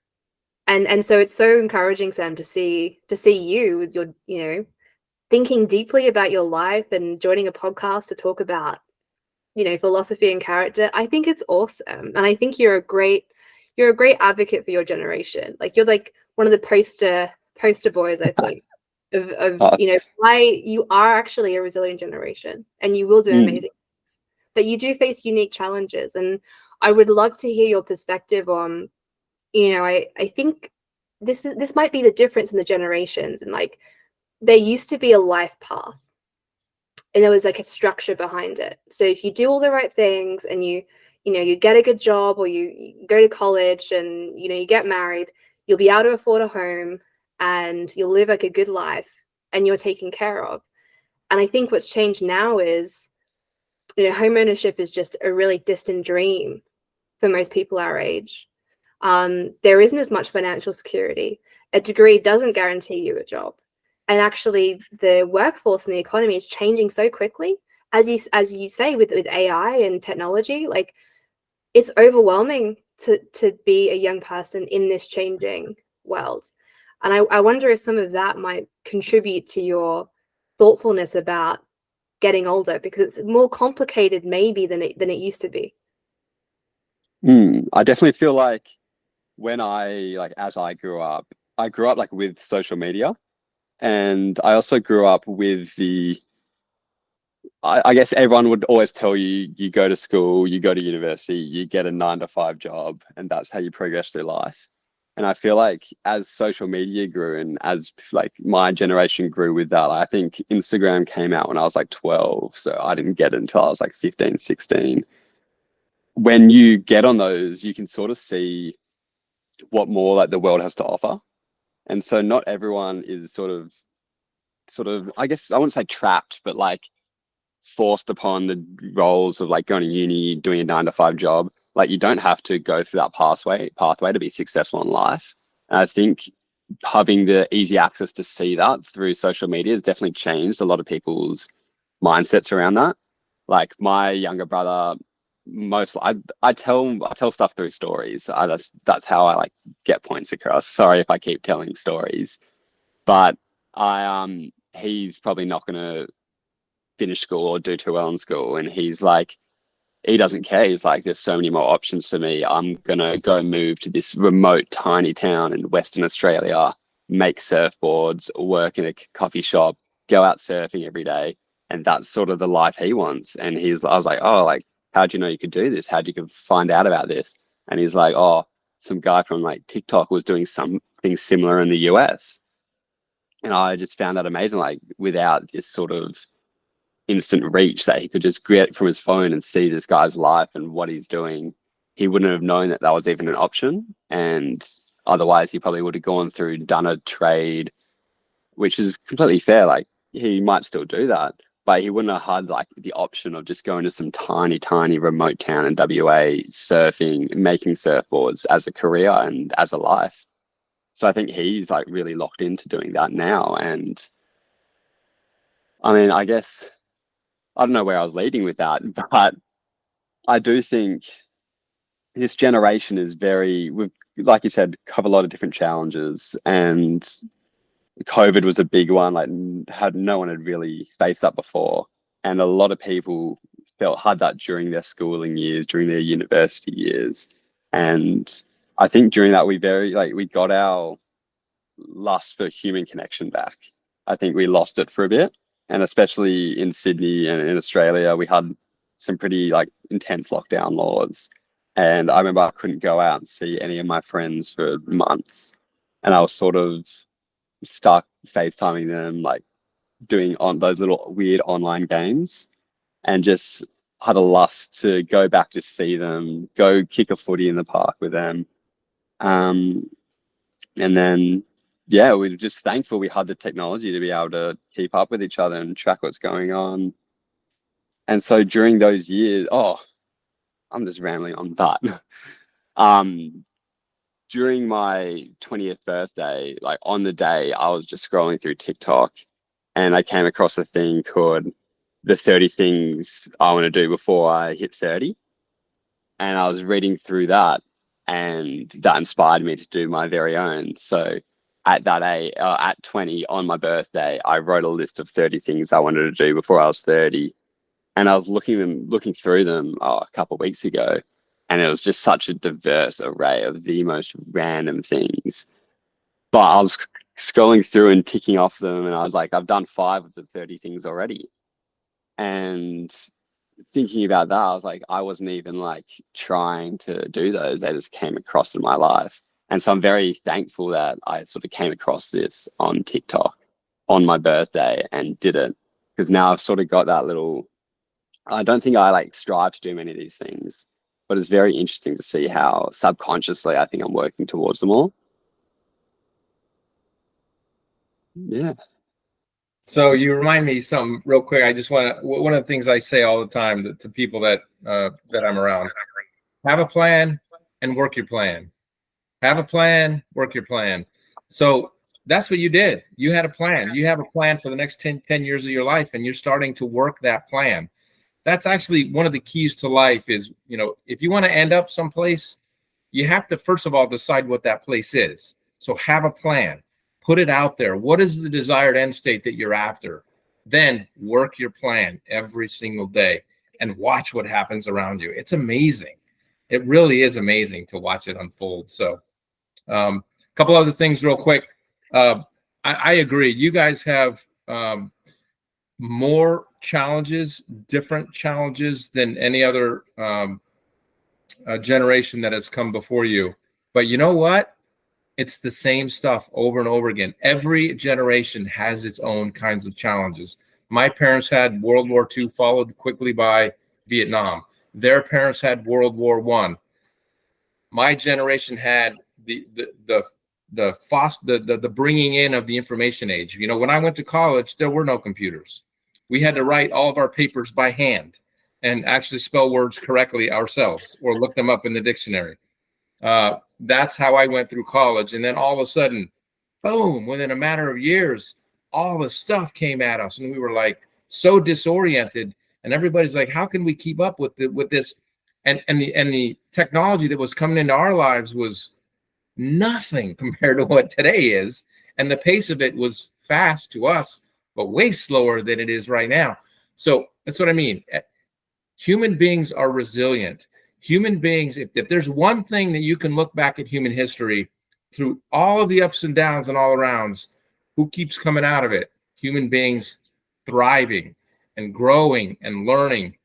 And so it's so encouraging, Sam, to see you with your, thinking deeply about your life and joining a podcast to talk about, philosophy and character. I think it's awesome. And I think you're a great advocate for your generation. Like you're like one of the poster boys, I think, of Oh, why you are actually a resilient generation and you will do amazing things. But you do face unique challenges. And I would love to hear your perspective on, I think this might be the difference in the generations. And like there used to be a life path and there was like a structure behind it. So if you do all the right things and you get a good job or you go to college and you get married, you'll be able to afford a home and you'll live like a good life and you're taken care of. And I think what's changed now is home ownership is just a really distant dream for most people our age. There isn't as much financial security. A degree doesn't guarantee you a job. And actually, the workforce and the economy is changing so quickly. As you say, with AI and technology, like it's overwhelming to be a young person in this changing world. And I wonder if some of that might contribute to your thoughtfulness about getting older, because it's more complicated maybe than it used to be. I definitely feel like as I grew up like with social media, and I also grew up with I guess everyone would always tell you, you go to school, you go to university, you get a 9 to 5 job, and that's how you progress through life. And I feel like as social media grew and as like my generation grew with that, I think Instagram came out when I was like 12. So I didn't get it until I was like 15, 16. When you get on those, you can sort of see what more like the world has to offer. And so not everyone is sort of, I guess I wouldn't say trapped, but like forced upon the roles of like going to uni, doing a 9 to 5 job. Like you don't have to go through that pathway to be successful in life. And I think having the easy access to see that through social media has definitely changed a lot of people's mindsets around that. Like my younger brother, I tell stuff through stories. That's how I like get points across. Sorry if I keep telling stories, but he's probably not gonna finish school or do too well in school, and he doesn't care. He's like, there's so many more options for me. I'm gonna go move to this remote tiny town in Western Australia, make surfboards, work in a coffee shop, go out surfing every day, and that's sort of the life he wants. And I was like, oh, like how'd you know you could do this? How'd you could find out about this? And he's like, oh, some guy from like TikTok was doing something similar in the US. And I just found that amazing, like without this sort of instant reach that he could just get from his phone and see this guy's life and what he's doing. He wouldn't have known that that was even an option. And otherwise, he probably would have gone through, done a trade, which is completely fair. Like he might still do that, but he wouldn't have had like the option of just going to some tiny, tiny remote town in WA, surfing, making surfboards as a career and as a life. So I think he's like really locked into doing that now. And I mean, I guess I don't know where I was leading with that, but I do think this generation is we've, like you said, covered a lot of different challenges, and COVID was a big one. Like, no one had really faced that before, and a lot of people had that during their schooling years, during their university years, and I think during that we got our lust for human connection back. I think we lost it for a bit, and especially in Sydney and in Australia, we had some pretty like intense lockdown laws. And I remember I couldn't go out and see any of my friends for months, and I was sort of stuck FaceTiming them, like doing on those little weird online games, and just had a lust to go back to see them, go kick a footy in the park with them. Um, and then, yeah, we were just thankful we had the technology to be able to keep up with each other and track what's going on. And so during those years, oh, I'm just rambling on, but um, during my 20th birthday, like on the day, I was just scrolling through TikTok and I came across a thing called the 30 things I want to do before I hit 30. And I was reading through that, and that inspired me to do my very own. So at that age, at 20 on my birthday, I wrote a list of 30 things I wanted to do before I was 30. And I was looking through them a couple of weeks ago, and it was just such a diverse array of the most random things. But I was scrolling through and ticking off them, and I was like, I've done 5 of the 30 things already. And thinking about that, I was like, I wasn't even like trying to do those. They just came across in my life. And so I'm very thankful that I sort of came across this on TikTok on my birthday and did it. Because now I've sort of got that little, I don't think I like strive to do many of these things, but it's very interesting to see how subconsciously I think I'm working towards them all. Yeah. So you remind me something real quick. I just want to, one of the things I say all the time to people that I'm around, have a plan and work your plan. Have a plan, work your plan. So that's what you did. You had a plan. You have a plan for the next 10 years of your life, and you're starting to work that plan. That's actually one of the keys to life is, if you want to end up someplace, you have to, first of all, decide what that place is. So have a plan, put it out there. What is the desired end state that you're after? Then work your plan every single day and watch what happens around you. It's amazing. It really is amazing to watch it unfold. So a couple other things real quick. I agree. You guys have more challenges, different challenges than any other generation that has come before you. But you know what? It's the same stuff over and over again. Every generation has its own kinds of challenges. My parents had World War II, followed quickly by Vietnam. Their parents had World War I. My generation had the bringing in of the information age. When I went to college, there were no computers. We had to write all of our papers by hand and actually spell words correctly ourselves or look them up in the dictionary. That's how I went through college. And then all of a sudden, boom, within a matter of years, all this stuff came at us, and we were like so disoriented. And everybody's like, how can we keep up with this? And the technology that was coming into our lives was nothing compared to what today is. And the pace of it was fast to us, but way slower than it is right now. So that's what I mean. Human beings are resilient. Human beings, if there's one thing that you can look back at human history through all of the ups and downs and all arounds, who keeps coming out of it? Human beings thriving and growing and learning.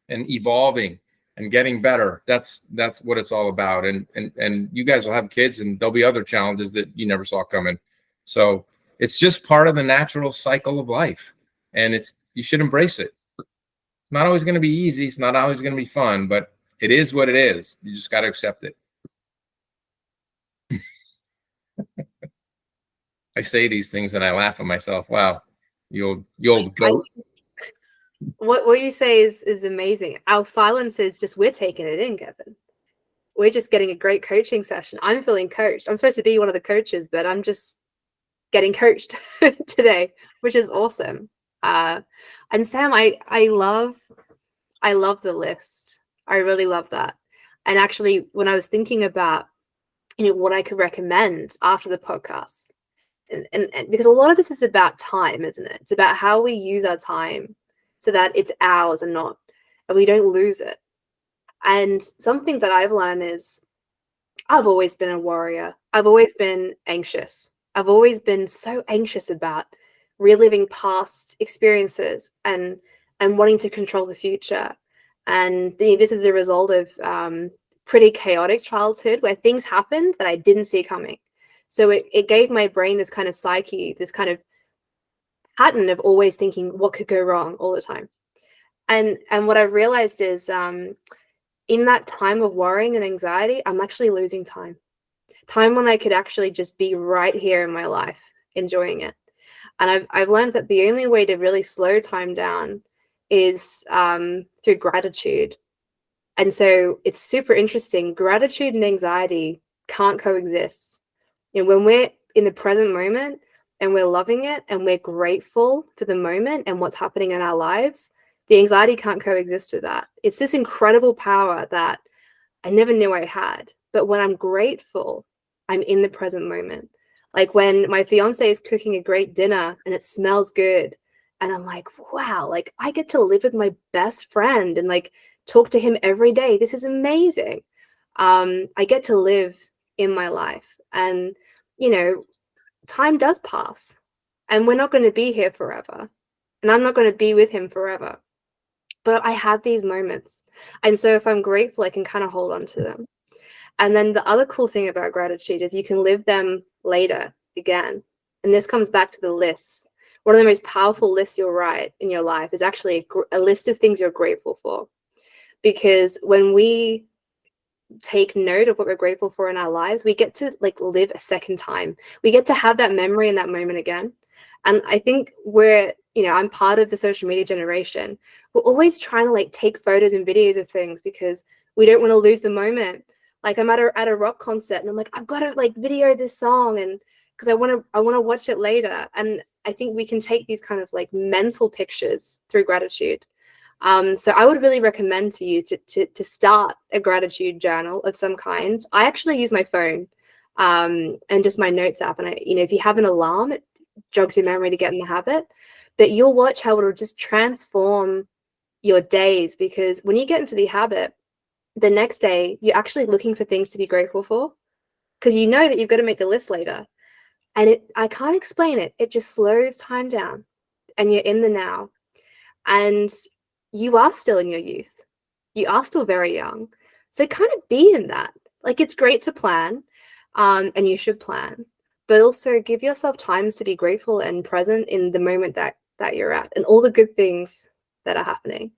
and evolving and getting better. That's what it's all about. And you guys will have kids, and there'll be other challenges that you never saw coming. So it's just part of the natural cycle of life, and you should embrace it. It's not always going to be easy. It's not always going to be fun, but it is what it is. You just got to accept it. I say these things and I laugh at myself. Wow, you old goat. What you say is amazing. Our silence is just, we're taking it in, Kevin. We're just getting a great coaching session. I'm feeling coached. I'm supposed to be one of the coaches, but I'm just getting coached today, which is awesome. And Sam, I love the list. I really love that. And actually, when I was thinking about, what I could recommend after the podcast, and because a lot of this is about time, isn't it? It's about how we use our time so that it's ours and we don't lose it. And something that I've learned is, I've always been a warrior. I've always been anxious. I've always been so anxious about reliving past experiences and wanting to control the future. And this is a result of pretty chaotic childhood where things happened that I didn't see coming. So it gave my brain this kind of psyche, this kind of pattern of always thinking what could go wrong all the time. And what I realized is, in that time of worrying and anxiety, I'm actually losing time when I could actually just be right here in my life, enjoying it. And I've learned that the only way to really slow time down is through gratitude. And so it's super interesting. Gratitude and anxiety can't coexist. When we're in the present moment and we're loving it and we're grateful for the moment and what's happening in our lives, the anxiety can't coexist with that. It's this incredible power that I never knew I had. But when I'm grateful, I'm in the present moment. Like when my fiance is cooking a great dinner and it smells good, and I'm like, wow, like I get to live with my best friend and like talk to him every day. This is amazing. I get to live in my life. And, time does pass. And we're not going to be here forever. And I'm not going to be with him forever. But I have these moments. And so if I'm grateful, I can kind of hold on to them. And then the other cool thing about gratitude is you can live them later again. And this comes back to the lists. One of the most powerful lists you'll write in your life is actually a list of things you're grateful for. Because when we take note of what we're grateful for in our lives, we get to like live a second time. We get to have that memory in that moment again. And I think I'm part of the social media generation. We're always trying to like take photos and videos of things because we don't want to lose the moment. Like I'm at a rock concert and I'm like, I've got to like video this song, and because I want to watch it later. And I think we can take these kind of like mental pictures through gratitude. So I would really recommend to you to start a gratitude journal of some kind. I actually use my phone and just my notes app. And if you have an alarm, it jogs your memory to get in the habit. But you'll watch how it'll just transform your days, because when you get into the habit, the next day you're actually looking for things to be grateful for, because you know that you've got to make the list later. And I can't explain it. It just slows time down and you're in the now. And you are still in your youth. You are still very young. So kind of be in that. Like it's great to plan, and you should plan, but also give yourself times to be grateful and present in the moment that you're at and all the good things that are happening.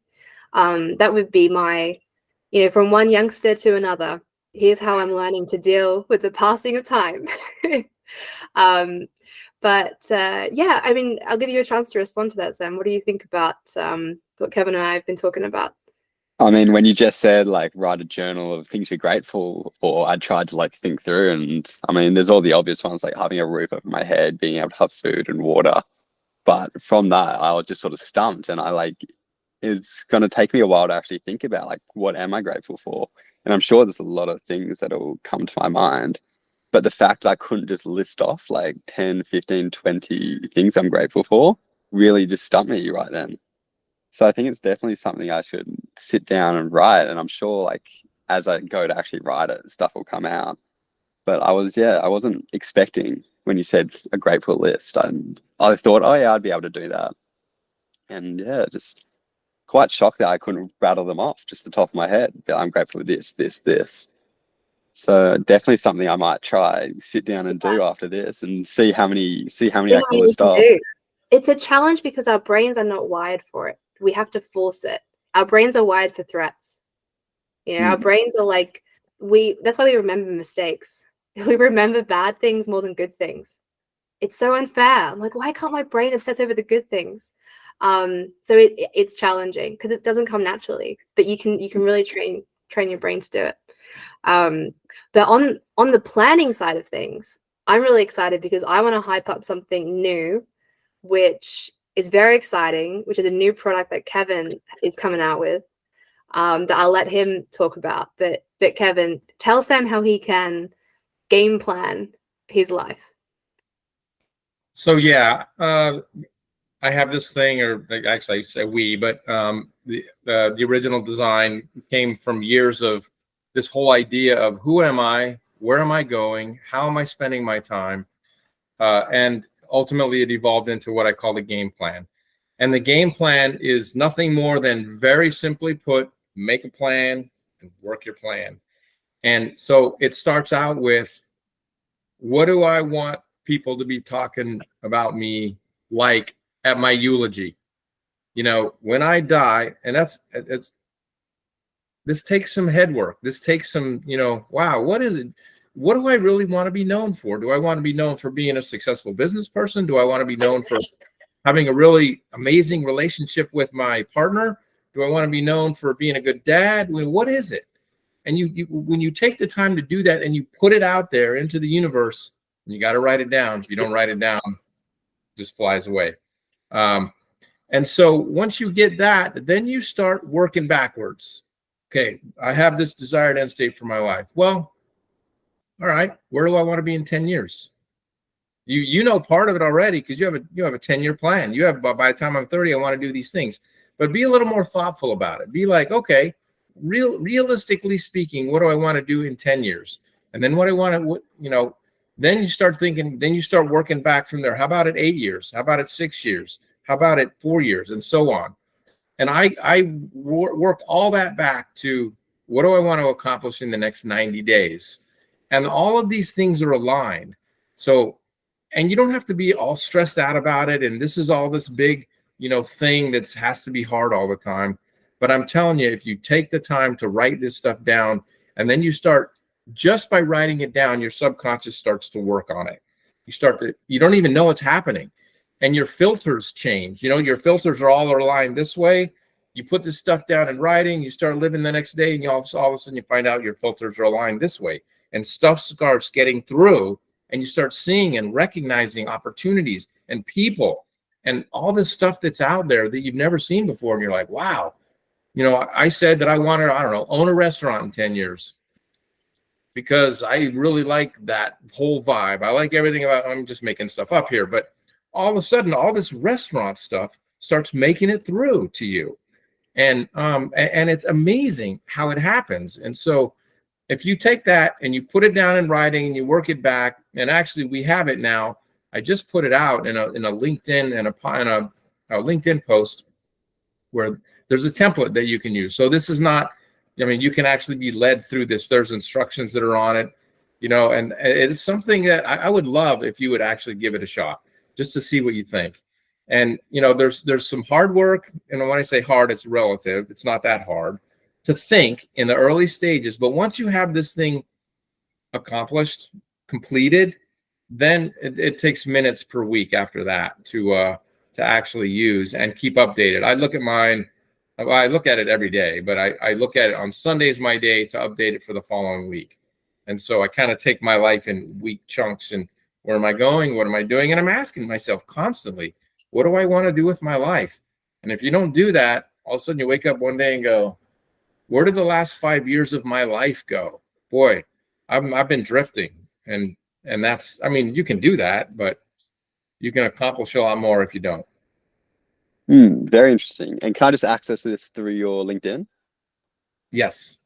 That would be my, from one youngster to another, here's how I'm learning to deal with the passing of time. Yeah, I mean, I'll give you a chance to respond to that, Sam. What do you think about what Kevin and I have been talking about? I mean, when you just said like write a journal of things you're grateful for, I tried to like think through, and I mean, there's all the obvious ones like having a roof over my head, being able to have food and water. But from that, I was just sort of stumped, and it's going to take me a while to actually think about like what am I grateful for, and I'm sure there's a lot of things that will come to my mind. But the fact I couldn't just list off like 10, 15, 20 things I'm grateful for really just stumped me right then. So I think it's definitely something I should sit down and write. And I'm sure like as I go to actually write it, stuff will come out. But I wasn't expecting when you said a grateful list. I thought, oh yeah, I'd be able to do that. And yeah, just quite shocked that I couldn't rattle them off just the top of my head. I'm grateful for this, this, this. So definitely something I might try, sit down and do after this and see how many I can list off. It's a challenge because our brains are not wired for it. We have to force it. Our brains are wired for threats. You know, our brains are like, that's why we remember mistakes. We remember bad things more than good things. It's so unfair. I'm like, why can't my brain obsess over the good things? So it's challenging because it doesn't come naturally, but you can really train your brain to do it. But on the planning side of things, I'm really excited because I want to hype up something new, which is very exciting, which is a new product that Kevin is coming out with, that I'll let him talk about. But Kevin, tell Sam how he can game plan his life. So yeah, I have this thing, or actually I say we, but the original design came from years of this whole idea of who am I, where am I going, how am I spending my time, and ultimately it evolved into what I call the game plan. And the game plan is nothing more than, very simply put, make a plan and work your plan. And so it starts out with, what do I want people to be talking about me like at my eulogy? You know, when I die, and this takes some head work. This takes some, wow, what is it? What do I really want to be known for? Do I want to be known for being a successful business person? Do I want to be known for having a really amazing relationship with my partner? Do I want to be known for being a good dad? What is it? And you when you take the time to do that and you put it out there into the universe, you got to write it down. If you don't write it down, it just flies away. And so once you get that, then you start working backwards. Okay, I have this desired end state for my life. Well, all right, where do I want to be in 10 years? You know part of it already because you have a 10-year plan. You have, by the time I'm 30, I want to do these things. But be a little more thoughtful about it. Be like, okay, realistically speaking, what do I want to do in 10 years? And then what I want to, then you start thinking, then you start working back from there. How about at 8 years? How about at 6 years? How about at 4 years? And so on. And I work all that back to, what do I want to accomplish in the next 90 days? And all of these things are aligned. So, and you don't have to be all stressed out about it. And this is all this big, thing that has to be hard all the time. But I'm telling you, if you take the time to write this stuff down, and then you start, just by writing it down, your subconscious starts to work on it. You don't even know it's happening. And your filters change. Your filters are all aligned this way. You put this stuff down in writing, you start living the next day, and all of a sudden you find out your filters are aligned this way. And stuff starts getting through, and you start seeing and recognizing opportunities and people and all this stuff that's out there that you've never seen before. And you're like, wow, I said that I wanted, I don't know, own a restaurant in 10 years because I really like that whole vibe. I like everything about, I'm just making stuff up here, but all of a sudden, all this restaurant stuff starts making it through to you. And it's amazing how it happens. And so if you take that and you put it down in writing and you work it back, and actually we have it now. I just put it out in a LinkedIn and a LinkedIn post where there's a template that you can use. So this is not, you can actually be led through this. There's instructions that are on it, and it's something that I would love if you would actually give it a shot just to see what you think. And, there's some hard work. And when I say hard, it's relative. It's not that hard to think in the early stages. But once you have this thing accomplished, completed, then it takes minutes per week after that to actually use and keep updated. I look at mine. I look at it every day, but I look at it on Sundays, my day, to update it for the following week. And so I kind of take my life in week chunks and where am I going? What am I doing? And I'm asking myself constantly, what do I want to do with my life? And if you don't do that, all of a sudden you wake up one day and go, where did the last 5 years of my life go? Boy, I've been drifting. And that's, you can do that, but you can accomplish a lot more if you don't. Very interesting. And can I just access this through your LinkedIn? Yes.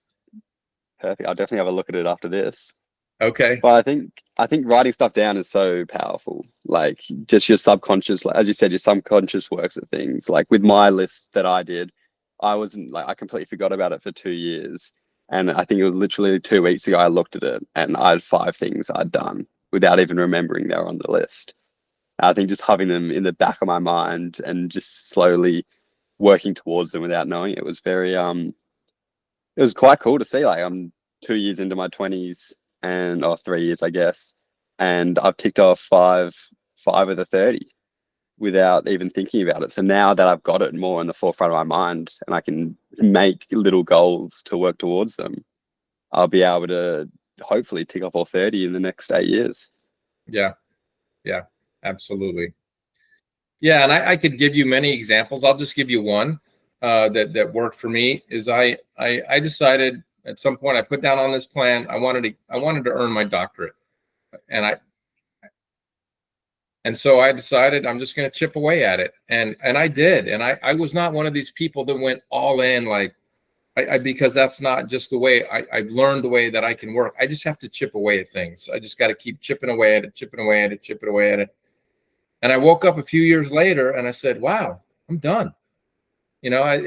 Perfect. I'll definitely have a look at it after this. Okay. But I think writing stuff down is so powerful. Like just your subconscious, like, as you said, your subconscious works at things. Like with my list that I did, I wasn't like, I completely forgot about it for 2 years. And I think it was literally 2 weeks ago I looked at it and I had 5 things I'd done without even remembering they were on the list. I think just having them in the back of my mind and just slowly working towards them without knowing it was very it was quite cool to see. Like I'm 2 years into my 20s and or 3 years, I guess, and I've ticked off five of the 30 without even thinking about it. So now that I've got it more in the forefront of my mind and I can make little goals to work towards them, I'll be able to hopefully tick off all 30 in the next 8 years. Yeah, yeah, absolutely. Yeah, and I could give you many examples. I'll just give you one that worked for me. Is I decided at some point, I put down on this plan, I wanted to earn my doctorate, and so I decided I'm just going to chip away at it, and I did, and I was not one of these people that went all in, like because that's not just the way I've learned the way that I can work. I just have to chip away at things. I just got to keep chipping away at it, chipping away at it, chipping away at it. And I woke up a few years later and I said, "Wow, I'm done." You know, and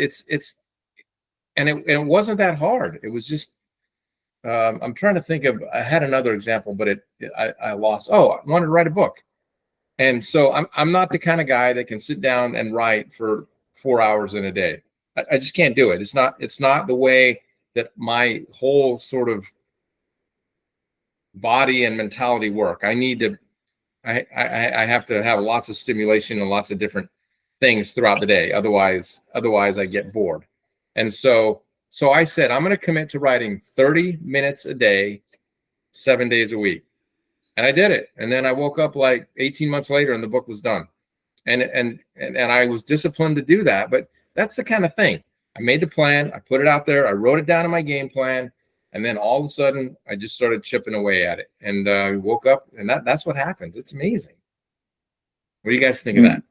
it wasn't that hard. It was just I'm trying to think of. I had another example, but I lost. Oh, I wanted to write a book, and so I'm not the kind of guy that can sit down and write for 4 hours in a day. I just can't do it. It's not the way that my whole sort of body and mentality work. I have to have lots of stimulation and lots of different things throughout the day. Otherwise I get bored. And so I said, I'm going to commit to writing 30 minutes a day, 7 days a week. And I did it. And then I woke up like 18 months later and the book was done. And I was disciplined to do that. But that's the kind of thing. I made the plan. I put it out there. I wrote it down in my game plan. And then all of a sudden, I just started chipping away at it. And I woke up, and that's what happens. It's amazing. What do you guys think of that?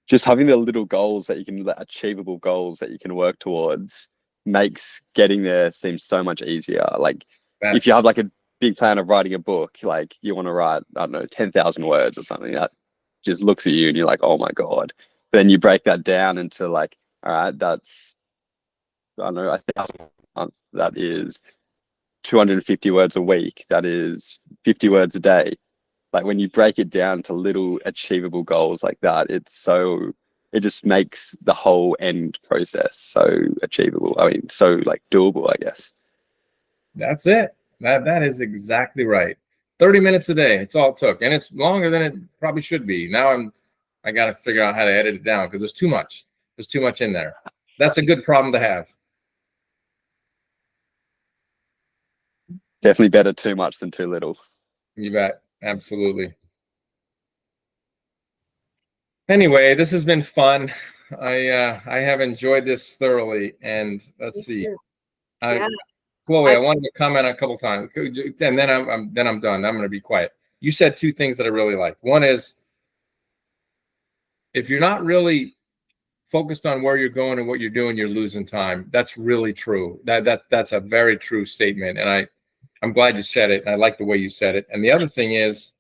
Just having the little goals that you can, achievable goals that you can work towards makes getting there seem so much easier. Like if you have like a big plan of writing a book, like you want to write, I don't know, 10,000 words or something, that just looks at you and you're like, oh my God. Then you break that down into like, all right, that's, I don't know, 1,000, that is 250 words a week. That is 50 words a day. Like when you break it down to little achievable goals like that, it just makes the whole end process so achievable. I mean, so like doable, I guess. That's it. That is exactly right. 30 minutes a day. It's all it took. And it's longer than it probably should be. Now I got to figure out how to edit it down because there's too much. There's too much in there. That's a good problem to have. Definitely better too much than too little. You bet. Absolutely. Anyway, this has been fun. I have enjoyed this thoroughly. And let's see. Yeah. Chloe, I wanted to comment a couple times, and then I'm done. I'm going to be quiet. You said two things that I really like. One is if you're not really focused on where you're going and what you're doing, you're losing time. That's really true. That's a very true statement, and I'm glad you said it. And I like the way you said it. And the other thing is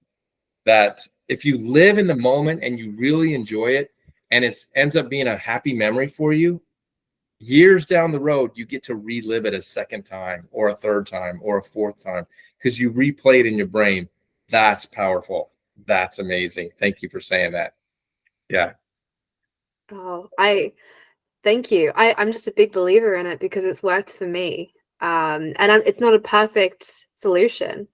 that if you live in the moment and you really enjoy it, and it ends up being a happy memory for you, years down the road, you get to relive it a second time or a third time or a fourth time because you replay it in your brain. That's powerful. That's amazing. Thank you for saying that. Yeah. Oh, thank you. I'm just a big believer in it because it's worked for me. It's not a perfect solution.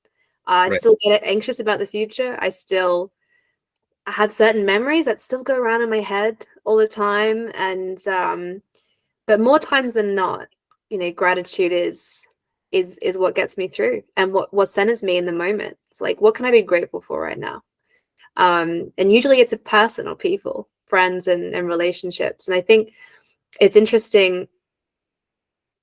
I Right. still get anxious about the future. I have certain memories that still go around in my head all the time. But more times than not, gratitude is what gets me through and what centers me in the moment. It's like, what can I be grateful for right now? And usually it's a person or people, friends and relationships. And I think it's interesting,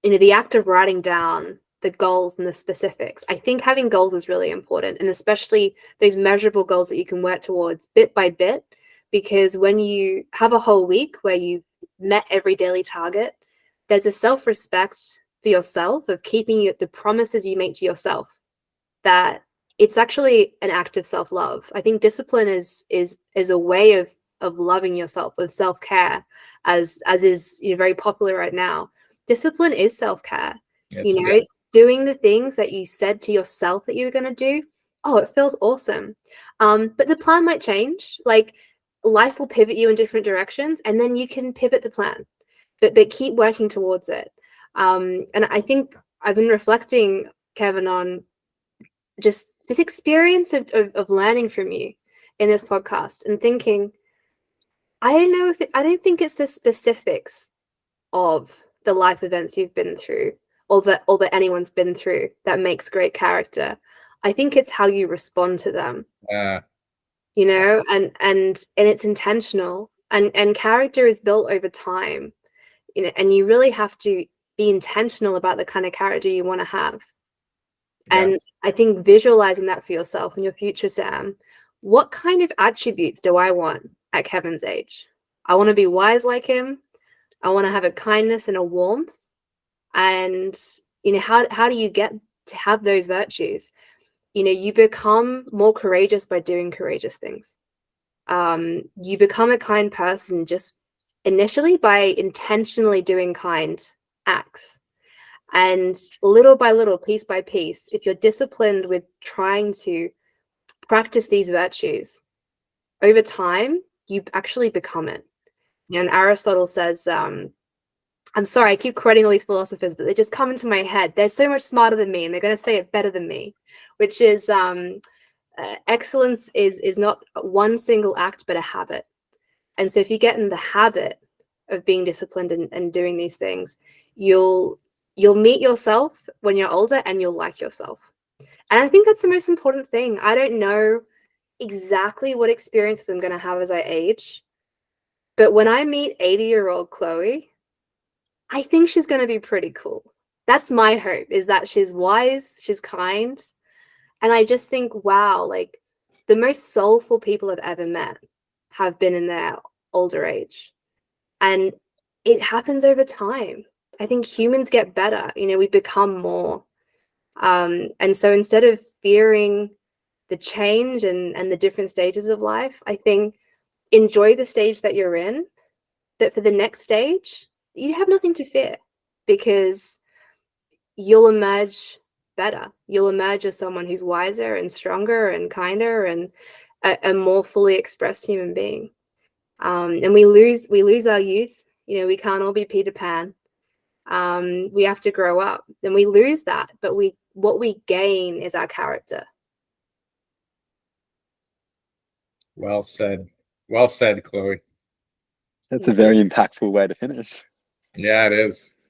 the act of writing down the goals and the specifics. I think having goals is really important, and especially those measurable goals that you can work towards bit by bit, because when you have a whole week where you've met every daily target, there's a self-respect for yourself of keeping the promises you make to yourself, that it's actually an act of self-love. I think discipline is a way of loving yourself, of self-care. as is very popular right now. Discipline is self-care. Yes, Doing the things that you said to yourself that you were going to do. Oh, it feels awesome. But the plan might change. Like, life will pivot you in different directions, and then you can pivot the plan. But keep working towards it. And I think I've been reflecting, Kevin, on just this experience of learning from you in this podcast and thinking, I don't think it's the specifics of the life events you've been through or that anyone's been through that makes great character. I think it's how you respond to them. And it's intentional, and character is built over time, and you really have to be intentional about the kind of character you want to have. And I think visualizing that for yourself in your future, Sam, what kind of attributes do I want at Kevin's age? I want to be wise like him. I want to have a kindness and a warmth. And, how do you get to have those virtues? You become more courageous by doing courageous things. You become a kind person just initially by intentionally doing kind acts. And little by little, piece by piece, if you're disciplined with trying to practice these virtues, over time, you actually become it. And Aristotle says, I'm sorry, I keep quoting all these philosophers, but they just come into my head. They're so much smarter than me, and they're going to say it better than me, which is excellence is not one single act, but a habit. And so if you get in the habit of being disciplined and doing these things, you'll meet yourself when you're older, and you'll like yourself. And I think that's the most important thing. I don't know exactly what experiences I'm going to have as I age, but when I meet 80-year-old Chloe, I think she's going to be pretty cool. That's my hope, is that she's wise, she's kind. And I just think, wow, like, the most soulful people I've ever met have been in their older age. And it happens over time. I think humans get better. We become more. And so instead of fearing the change and the different stages of life, I think enjoy the stage that you're in. But for the next stage, you have nothing to fear, because you'll emerge better. You'll emerge as someone who's wiser and stronger and kinder and a more fully expressed human being. And we lose our youth. We can't all be Peter Pan. We have to grow up, and we lose that. But what we gain is our character. Well said. Well said, Chloe. That's a very impactful way to finish. Yeah, it is.